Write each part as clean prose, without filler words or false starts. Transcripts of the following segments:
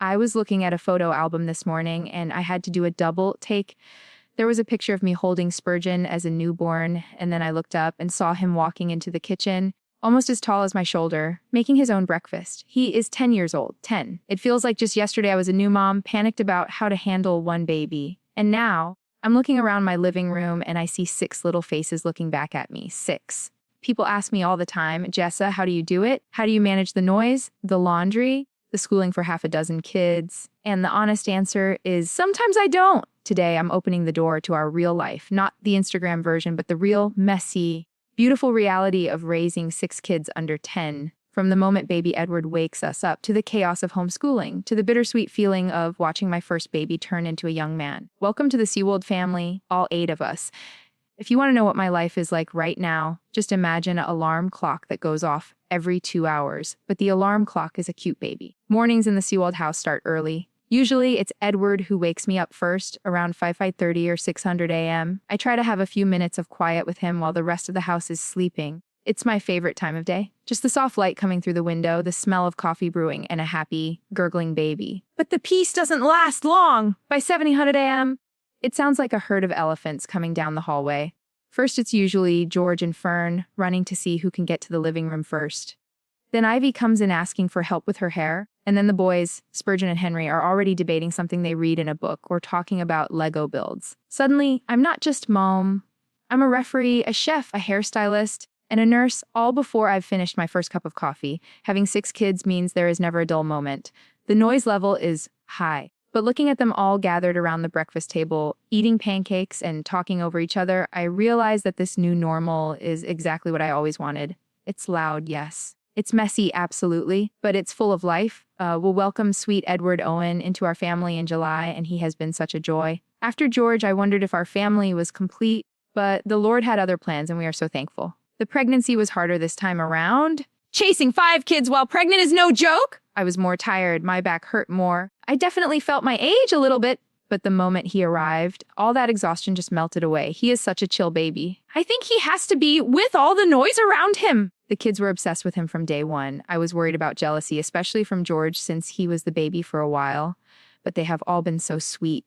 I was looking at a photo album this morning and I had to do a double take. There was a picture of me holding Spurgeon as a newborn, and then I looked up and saw him walking into the kitchen, almost as tall as my shoulder, making his own breakfast. He is 10 years old, 10. It feels like just yesterday I was a new mom, panicked about how to handle one baby. And now, I'm looking around my living room and I see 6 little faces looking back at me. 6. People ask me all the time, Jessa, how do you do it? How do you manage the noise, the laundry, the schooling for half a dozen kids? And the honest answer is sometimes I don't. Today, I'm opening the door to our real life, not the Instagram version, but the real, messy, beautiful reality of raising 6 kids under 10. From the moment baby Edward wakes us up, to the chaos of homeschooling, to the bittersweet feeling of watching my first baby turn into a young man. Welcome to the Seewald family, all 8 of us. If you want to know what my life is like right now, just imagine an alarm clock that goes off every 2 hours. But the alarm clock is a cute baby. Mornings in the Seewald house start early. Usually, it's Edward who wakes me up first, around 5:30 or 600 a.m. I try to have a few minutes of quiet with him while the rest of the house is sleeping. It's my favorite time of day. Just the soft light coming through the window, the smell of coffee brewing, and a happy, gurgling baby. But the peace doesn't last long. By 700 a.m., it sounds like a herd of elephants coming down the hallway. First, it's usually George and Fern running to see who can get to the living room first. Then Ivy comes in asking for help with her hair, and then the boys, Spurgeon and Henry, are already debating something they read in a book or talking about Lego builds. Suddenly, I'm not just mom. I'm a referee, a chef, a hairstylist, and a nurse, all before I've finished my first cup of coffee. Having 6 kids means there is never a dull moment. The noise level is high. But looking at them all gathered around the breakfast table, eating pancakes and talking over each other, I realize that this new normal is exactly what I always wanted. It's loud, yes. It's messy, absolutely, but it's full of life. We'll welcome sweet Edward Owen into our family in July, and he has been such a joy. After George, I wondered if our family was complete, but the Lord had other plans, and we are so thankful. The pregnancy was harder this time around. Chasing 5 kids while pregnant is no joke! I was more tired, my back hurt more. I definitely felt my age a little bit, but the moment he arrived, all that exhaustion just melted away. He is such a chill baby. I think he has to be with all the noise around him. The kids were obsessed with him from day one. I was worried about jealousy, especially from George since he was the baby for a while, but they have all been so sweet.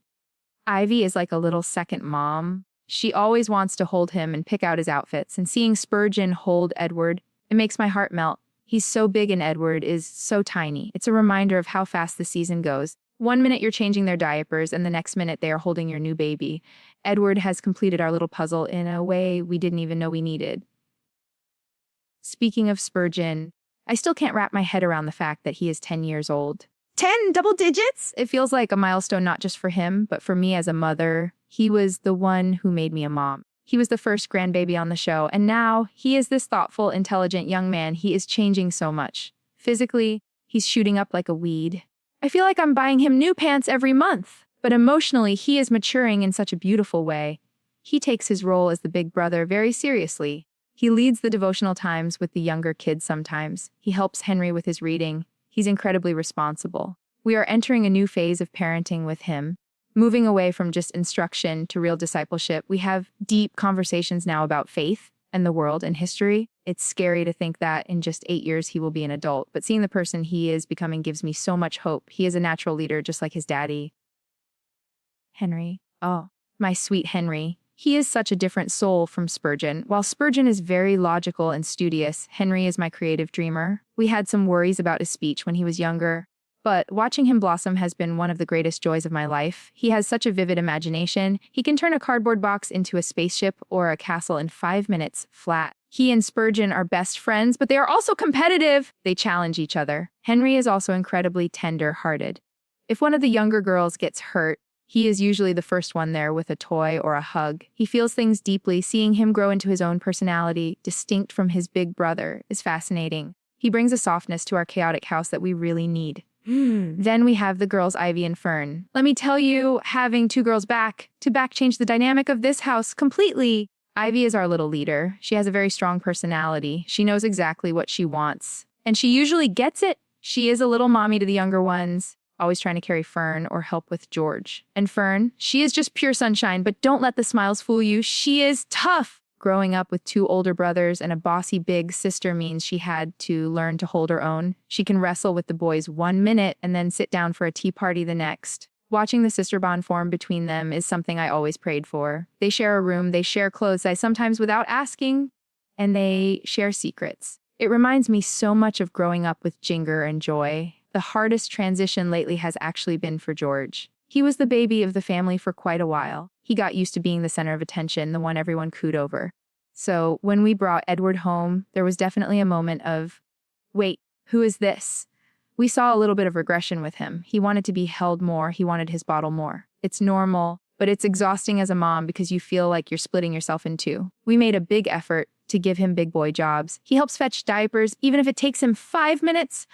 Ivy is like a little second mom. She always wants to hold him and pick out his outfits, and seeing Spurgeon hold Edward, it makes my heart melt. He's so big and Edward is so tiny. It's a reminder of how fast the season goes. One minute you're changing their diapers, and the next minute they are holding your new baby. Edward has completed our little puzzle in a way we didn't even know we needed. Speaking of Spurgeon, I still can't wrap my head around the fact that he is 10 years old. 10 double digits? It feels like a milestone not just for him, but for me as a mother. He was the one who made me a mom. He was the first grandbaby on the show, and now he is this thoughtful, intelligent young man. He is changing so much. Physically, he's shooting up like a weed. I feel like I'm buying him new pants every month, but emotionally, he is maturing in such a beautiful way. He takes his role as the big brother very seriously. He leads the devotional times with the younger kids sometimes. He helps Henry with his reading. He's incredibly responsible. We are entering a new phase of parenting with him. Moving away from just instruction to real discipleship, we have deep conversations now about faith and the world and history. It's scary to think that in just 8 years he will be an adult, but seeing the person he is becoming gives me so much hope. He is a natural leader just like his daddy. Henry. Oh, my sweet Henry. He is such a different soul from Spurgeon. While Spurgeon is very logical and studious, Henry is my creative dreamer. We had some worries about his speech when he was younger, but watching him blossom has been one of the greatest joys of my life. He has such a vivid imagination. He can turn a cardboard box into a spaceship or a castle in 5 minutes flat. He and Spurgeon are best friends, but they are also competitive. They challenge each other. Henry is also incredibly tender-hearted. If one of the younger girls gets hurt, he is usually the first one there with a toy or a hug. He feels things deeply. Seeing him grow into his own personality, distinct from his big brother, is fascinating. He brings a softness to our chaotic house that we really need. Then we have the girls Ivy and Fern. Let me tell you, having 2 girls back change the dynamic of this house completely. Ivy is our little leader. She has a very strong personality. She knows exactly what she wants, and she usually gets it. She is a little mommy to the younger ones, always trying to carry Fern or help with George. And Fern, she is just pure sunshine, but don't let the smiles fool you. She is tough. Growing up with two older brothers and a bossy big sister means she had to learn to hold her own. She can wrestle with the boys 1 minute and then sit down for a tea party the next. Watching the sister bond form between them is something I always prayed for. They share a room, they share clothes, I sometimes without asking, and they share secrets. It reminds me so much of growing up with Jinger and Joy. The hardest transition lately has actually been for George. He was the baby of the family for quite a while. He got used to being the center of attention, the one everyone cooed over. So when we brought Edward home, there was definitely a moment of, wait, who is this? We saw a little bit of regression with him. He wanted to be held more. He wanted his bottle more. It's normal, but it's exhausting as a mom because you feel like you're splitting yourself in two. We made a big effort to give him big boy jobs. He helps fetch diapers, even if it takes him 5 minutes.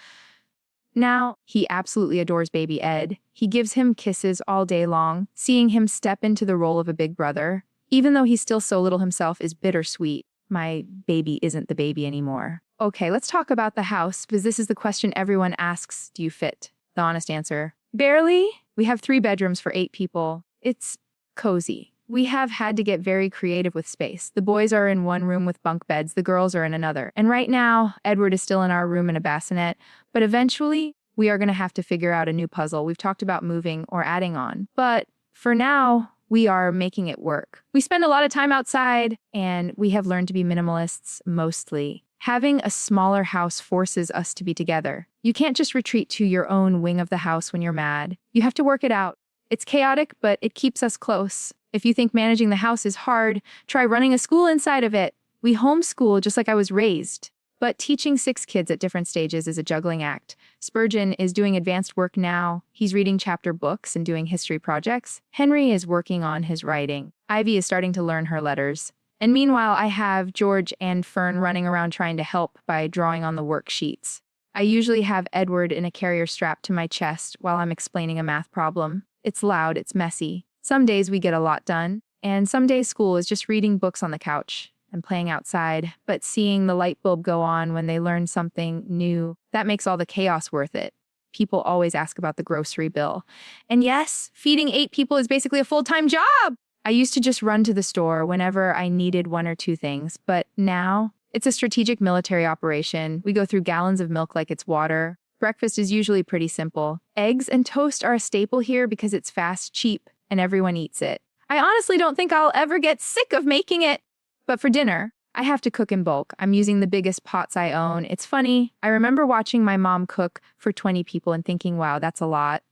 Now, he absolutely adores baby Ed. He gives him kisses all day long. Seeing him step into the role of a big brother, even though he's still so little himself, is bittersweet. My baby isn't the baby anymore. Okay, let's talk about the house, because this is the question everyone asks, do you fit? The honest answer, barely. We have 3 bedrooms for 8 people. It's cozy. We have had to get very creative with space. The boys are in one room with bunk beds, the girls are in another. And right now, Edward is still in our room in a bassinet, but eventually, we are going to have to figure out a new puzzle. We've talked about moving or adding on, but for now, we are making it work. We spend a lot of time outside, and we have learned to be minimalists mostly. Having a smaller house forces us to be together. You can't just retreat to your own wing of the house when you're mad. You have to work it out. It's chaotic, but it keeps us close. If you think managing the house is hard, try running a school inside of it. We homeschool just like I was raised. But teaching 6 kids at different stages is a juggling act. Spurgeon is doing advanced work now. He's reading chapter books and doing history projects. Henry is working on his writing. Ivy is starting to learn her letters. And meanwhile, I have George and Fern running around trying to help by drawing on the worksheets. I usually have Edward in a carrier strapped to my chest while I'm explaining a math problem. It's loud, it's messy. Some days we get a lot done, and some days school is just reading books on the couch and playing outside, but seeing the light bulb go on when they learn something new, that makes all the chaos worth it. People always ask about the grocery bill. And yes, feeding 8 people is basically a full-time job! I used to just run to the store whenever I needed 1 or 2 things, but now it's a strategic military operation. We go through gallons of milk like it's water. Breakfast is usually pretty simple. Eggs and toast are a staple here because it's fast, cheap, and everyone eats it. I honestly don't think I'll ever get sick of making it. But for dinner, I have to cook in bulk. I'm using the biggest pots I own. It's funny. I remember watching my mom cook for 20 people and thinking, wow, that's a lot.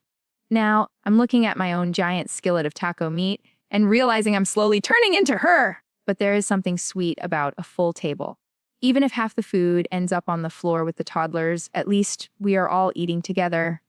Now, I'm looking at my own giant skillet of taco meat and realizing I'm slowly turning into her. But there is something sweet about a full table. Even if half the food ends up on the floor with the toddlers, at least we are all eating together.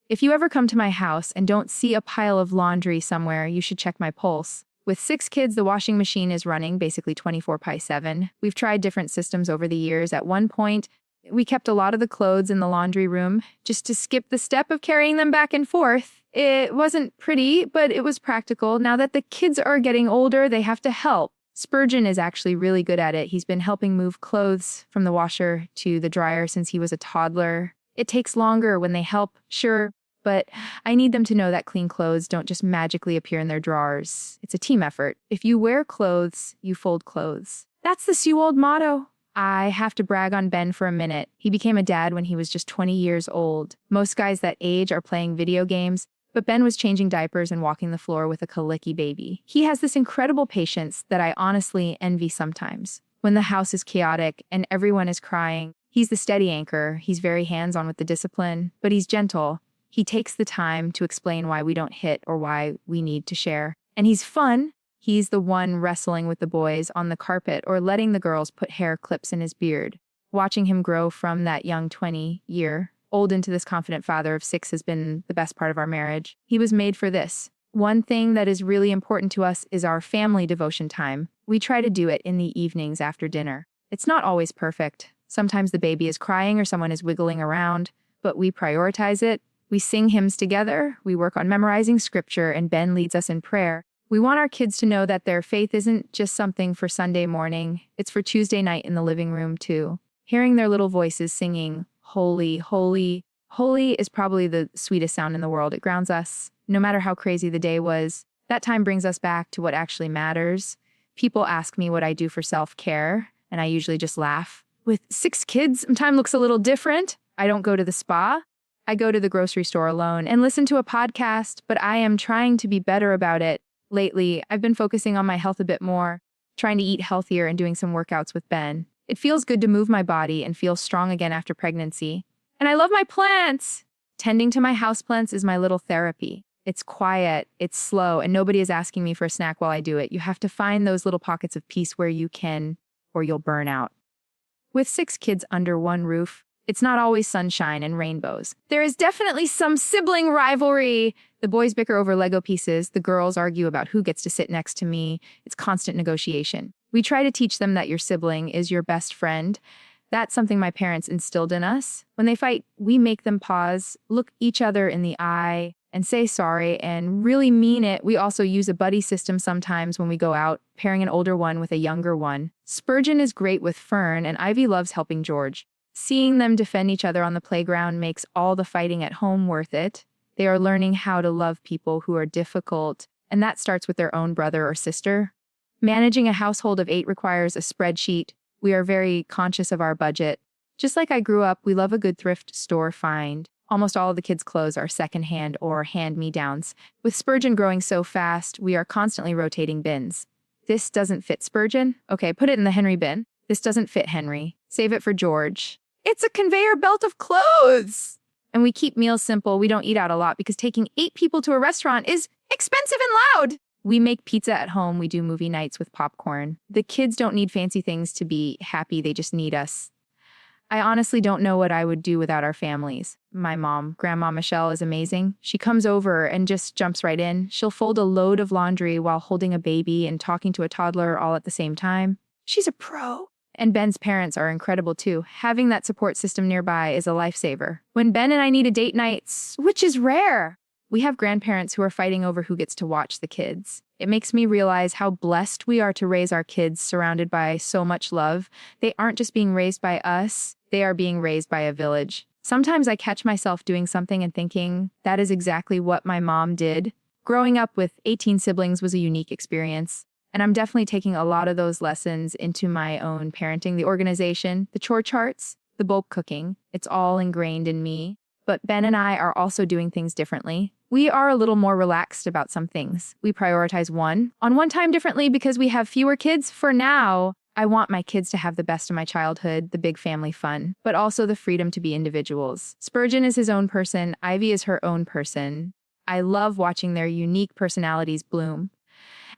If you ever come to my house and don't see a pile of laundry somewhere, you should check my pulse. With 6 kids, the washing machine is running basically 24/7. We've tried different systems over the years. At one point, we kept a lot of the clothes in the laundry room just to skip the step of carrying them back and forth. It wasn't pretty, but it was practical. Now that the kids are getting older, they have to help. Spurgeon is actually really good at it. He's been helping move clothes from the washer to the dryer since he was a toddler. It takes longer when they help, sure, but I need them to know that clean clothes don't just magically appear in their drawers. It's a team effort. If you wear clothes, you fold clothes. That's the Seewald motto. I have to brag on Ben for a minute. He became a dad when he was just 20 years old. Most guys that age are playing video games, but Ben was changing diapers and walking the floor with a colicky baby. He has this incredible patience that I honestly envy sometimes. When the house is chaotic and everyone is crying, he's the steady anchor. He's very hands-on with the discipline, but he's gentle. He takes the time to explain why we don't hit or why we need to share. And he's fun. He's the one wrestling with the boys on the carpet or letting the girls put hair clips in his beard. Watching him grow from that young 20-year-old into this confident father of 6 has been the best part of our marriage. He was made for this. One thing that is really important to us is our family devotion time. We try to do it in the evenings after dinner. It's not always perfect. Sometimes the baby is crying or someone is wiggling around, but we prioritize it. We sing hymns together, we work on memorizing scripture, and Ben leads us in prayer. We want our kids to know that their faith isn't just something for Sunday morning, it's for Tuesday night in the living room too. Hearing their little voices singing, "Holy, holy, holy" is probably the sweetest sound in the world. It grounds us. No matter how crazy the day was, that time brings us back to what actually matters. People ask me what I do for self-care, and I usually just laugh. With 6 kids, time looks a little different. I don't go to the spa. I go to the grocery store alone and listen to a podcast, but I am trying to be better about it. Lately, I've been focusing on my health a bit more, trying to eat healthier and doing some workouts with Ben. It feels good to move my body and feel strong again after pregnancy. And I love my plants! Tending to my houseplants is my little therapy. It's quiet, it's slow, and nobody is asking me for a snack while I do it. You have to find those little pockets of peace where you can, or you'll burn out. With 6 kids under one roof, it's not always sunshine and rainbows. There is definitely some sibling rivalry. The boys bicker over Lego pieces. The girls argue about who gets to sit next to me. It's constant negotiation. We try to teach them that your sibling is your best friend. That's something my parents instilled in us. When they fight, we make them pause, look each other in the eye, and say sorry and really mean it. We also use a buddy system sometimes when we go out, pairing an older one with a younger one. Spurgeon is great with Fern, and Ivy loves helping George. Seeing them defend each other on the playground makes all the fighting at home worth it. They are learning how to love people who are difficult, and that starts with their own brother or sister. Managing a household of 8 requires a spreadsheet. We are very conscious of our budget. Just like I grew up, we love a good thrift store find. Almost all of the kids' clothes are secondhand or hand-me-downs. With Spurgeon growing so fast, we are constantly rotating bins. This doesn't fit Spurgeon? Okay, put it in the Henry bin. This doesn't fit Henry. Save it for George. It's a conveyor belt of clothes! And we keep meals simple. We don't eat out a lot because taking 8 people to a restaurant is expensive and loud. We make pizza at home. We do movie nights with popcorn. The kids don't need fancy things to be happy. They just need us. I honestly don't know what I would do without our families. My mom, Grandma Michelle, is amazing. She comes over and just jumps right in. She'll fold a load of laundry while holding a baby and talking to a toddler all at the same time. She's a pro. And Ben's parents are incredible too. Having that support system nearby is a lifesaver. When Ben and I need a date night, which is rare, we have grandparents who are fighting over who gets to watch the kids. It makes me realize how blessed we are to raise our kids surrounded by so much love. They aren't just being raised by us, they are being raised by a village. Sometimes I catch myself doing something and thinking, that is exactly what my mom did. Growing up with 18 siblings was a unique experience. And I'm definitely taking a lot of those lessons into my own parenting, the organization, the chore charts, the bulk cooking. It's all ingrained in me. But Ben and I are also doing things differently. We are a little more relaxed about some things. We prioritize one time differently because we have fewer kids. For now, I want my kids to have the best of my childhood, the big family fun, but also the freedom to be individuals. Spurgeon is his own person. Ivy is her own person. I love watching their unique personalities bloom.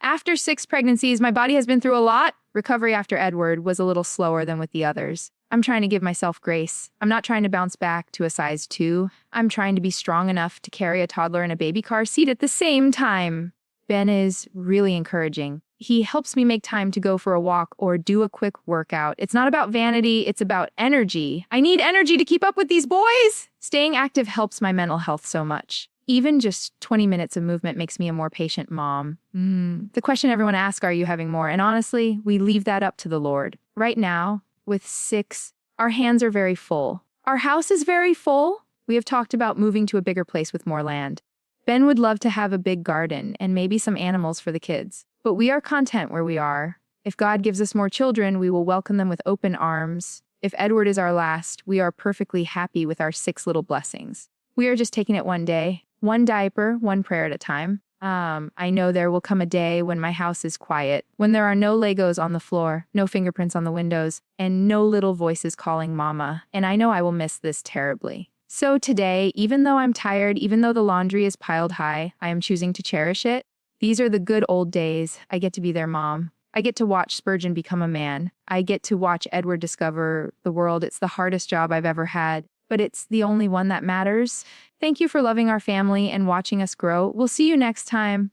After 6 pregnancies, my body has been through a lot. Recovery after Edward was a little slower than with the others. I'm trying to give myself grace. I'm not trying to bounce back to a size 2. I'm trying to be strong enough to carry a toddler in a baby car seat at the same time. Ben is really encouraging. He helps me make time to go for a walk or do a quick workout. It's not about vanity, it's about energy. I need energy to keep up with these boys! Staying active helps my mental health so much. Even just 20 minutes of movement makes me a more patient mom. The question everyone asks, are you having more? And honestly, we leave that up to the Lord. Right now, with 6, our hands are very full. Our house is very full. We have talked about moving to a bigger place with more land. Ben would love to have a big garden and maybe some animals for the kids. But we are content where we are. If God gives us more children, we will welcome them with open arms. If Edward is our last, we are perfectly happy with our 6 little blessings. We are just taking it one day. One diaper, one prayer at a time. I know there will come a day when my house is quiet, when there are no Legos on the floor, no fingerprints on the windows, and no little voices calling mama. And I know I will miss this terribly. So today, even though I'm tired, even though the laundry is piled high, I am choosing to cherish it. These are the good old days. I get to be their mom. I get to watch Spurgeon become a man. I get to watch Edward discover the world. It's the hardest job I've ever had, but it's the only one that matters. Thank you for loving our family and watching us grow. We'll see you next time.